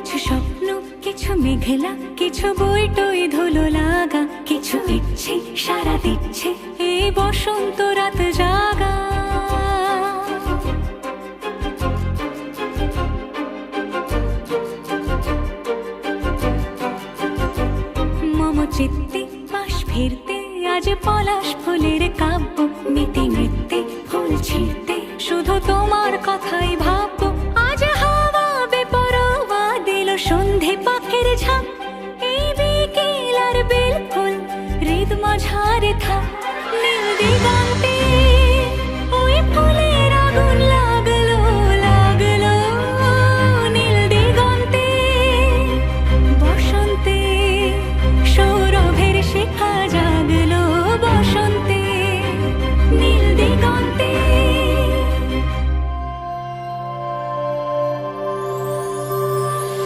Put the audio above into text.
কিছু স্বপ্ন, কিছু মেঘলা, কিছু বই টই ধুলো লাগা, কিছু ইচ্ছে সারা দিচ্ছে এই বসন্ত রাত জাগা। মম চিত্তে পাশ ফিরতে আজ পলাশ ফুলের কাব্য, মেতে নৃত্যে ফুল ছিঁড়তে শুধু তোমার কথাই ভাববো। আজ হাওয়া বেপরোয়া দিল সন্ধে পাখির ঝাঁক, এই বিকেল আর বেল ফুল হৃদ মাঝারে থাক।